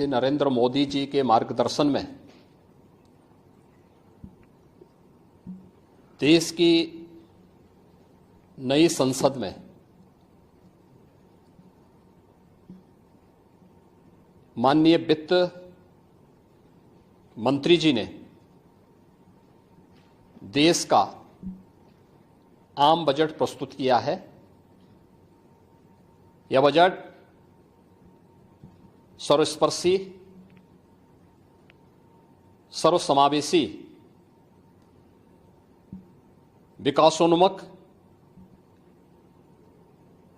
नरेंद्र मोदी जी के मार्गदर्शन में देश की नई संसद में माननीय वित्त मंत्री जी ने देश का आम बजट प्रस्तुत किया है। यह बजट सर्वस्पर्शी, सर्वसमावेशी, विकासोन्मुख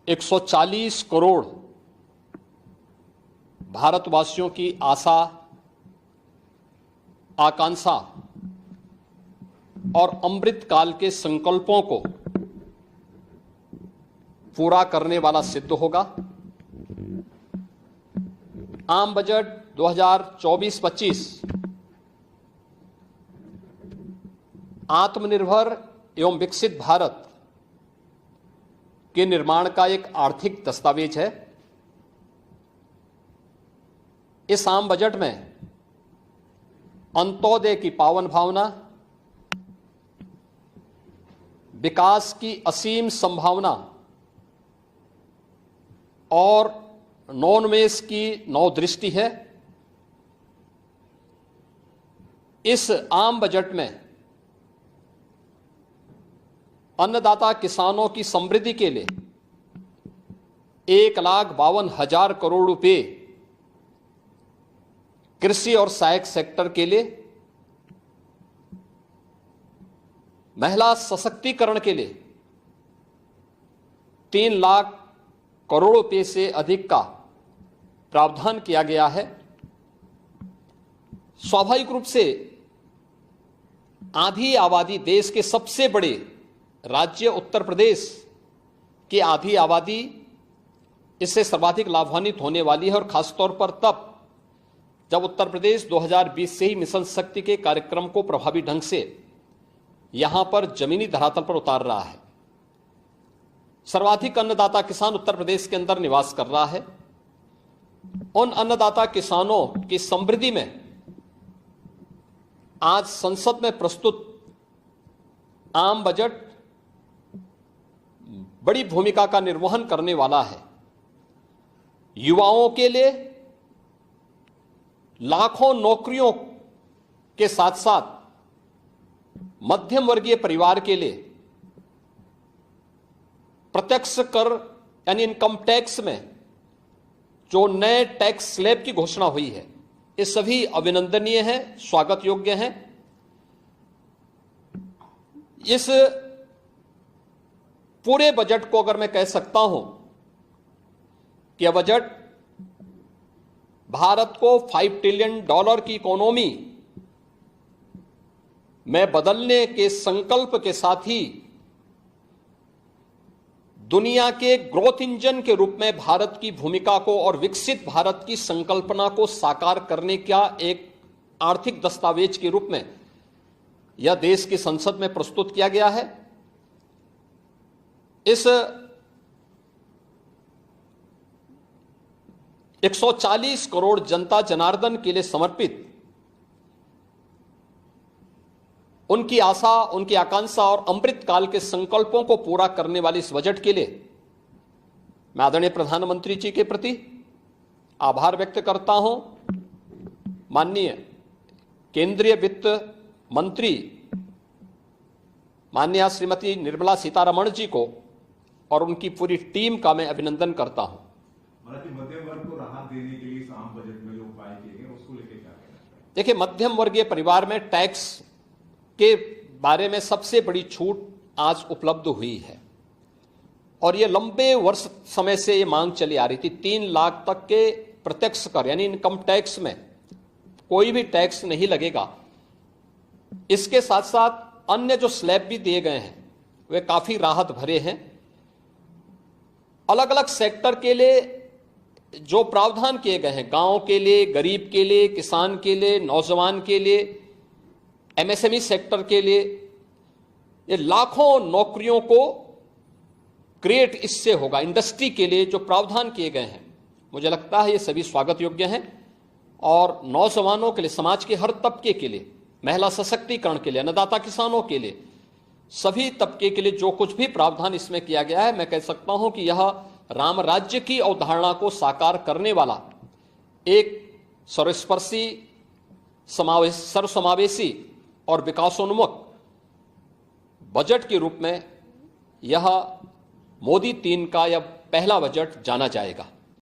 140 करोड़ भारतवासियों की आशा, आकांक्षा और अमृत काल के संकल्पों को पूरा करने वाला सिद्ध होगा। आम बजट 2024-25 आत्मनिर्भर एवं विकसित भारत के निर्माण का एक आर्थिक दस्तावेज है। इस आम बजट में अंत्योदय की पावन भावना, विकास की असीम संभावना और नवोन्मेष की नवदृष्टि है। इस आम बजट में अन्नदाता किसानों की समृद्धि के लिए 1,52,000 करोड़ रुपए, कृषि और सहायक सेक्टर के लिए, महिला सशक्तिकरण के लिए 3 लाख करोड़ रुपए से अधिक का प्रावधान किया गया है। स्वाभाविक रूप से आधी आबादी, देश के सबसे बड़े राज्य उत्तर प्रदेश की आधी आबादी इससे सर्वाधिक लाभान्वित होने वाली है, और खासतौर पर तब जब उत्तर प्रदेश 2020 से ही मिशन शक्ति के कार्यक्रम को प्रभावी ढंग से यहां पर जमीनी धरातल पर उतार रहा है। सर्वाधिक अन्नदाता किसान उत्तर प्रदेश के अंदर निवास कर रहा है। उन अन्नदाता किसानों की समृद्धि में आज संसद में प्रस्तुत आम बजट बड़ी भूमिका का निर्वहन करने वाला है। युवाओं के लिए लाखों नौकरियों के साथ साथ मध्यम वर्गीय परिवार के लिए प्रत्यक्ष कर यानी इनकम टैक्स में जो नए टैक्स स्लैब की घोषणा हुई है, ये सभी अभिनंदनीय है, स्वागत योग्य हैं। इस पूरे बजट को अगर मैं कह सकता हूं कि यह बजट भारत को $5 ट्रिलियन की इकोनॉमी में बदलने के संकल्प के साथ ही दुनिया के ग्रोथ इंजन के रूप में भारत की भूमिका को और विकसित भारत की संकल्पना को साकार करने का एक आर्थिक दस्तावेज के रूप में यह देश की संसद में प्रस्तुत किया गया है। इस 140 करोड़ जनता जनार्दन के लिए समर्पित उनकी आशा, उनकी आकांक्षा और अमृत काल के संकल्पों को पूरा करने वाले इस बजट के लिए मैं आदरणीय प्रधानमंत्री जी के प्रति आभार व्यक्त करता हूं। माननीय केंद्रीय वित्त मंत्री माननीय श्रीमती निर्मला सीतारमण जी को और उनकी पूरी टीम का मैं अभिनंदन करता हूं। मध्यम वर्ग को राहत देने के लिए इस आम बजट में जो उपाय किए गए उसको लेकर क्या कहना चाहिए? देखिए, मध्यम वर्गीय परिवार में टैक्स के बारे में सबसे बड़ी छूट आज उपलब्ध हुई है, और यह लंबे वर्ष समय से यह मांग चली आ रही थी। 3 लाख तक के प्रत्यक्ष कर यानी इनकम टैक्स में कोई भी टैक्स नहीं लगेगा। इसके साथ साथ अन्य जो स्लैब भी दिए गए हैं वे काफी राहत भरे हैं। अलग अलग सेक्टर के लिए जो प्रावधान किए गए हैं, गांव के लिए, गरीब के लिए, किसान के लिए, नौजवान के लिए, एमएसएमई सेक्टर के लिए, ये लाखों नौकरियों को क्रिएट इससे होगा। इंडस्ट्री के लिए जो प्रावधान किए गए हैं, मुझे लगता है ये सभी स्वागत योग्य हैं और नौजवानों के लिए, समाज के हर तबके के लिए, महिला सशक्तिकरण के लिए, अन्नदाता किसानों के लिए, सभी तबके के लिए जो कुछ भी प्रावधान इसमें किया गया है, मैं कह सकता हूं कि यह राम राज्य की अवधारणा को साकार करने वाला एक सर्वस्पर्शी, सर्वसमावेशी और विकासोन्मुख बजट के रूप में यह मोदी 3 का यह पहला बजट जाना जाएगा।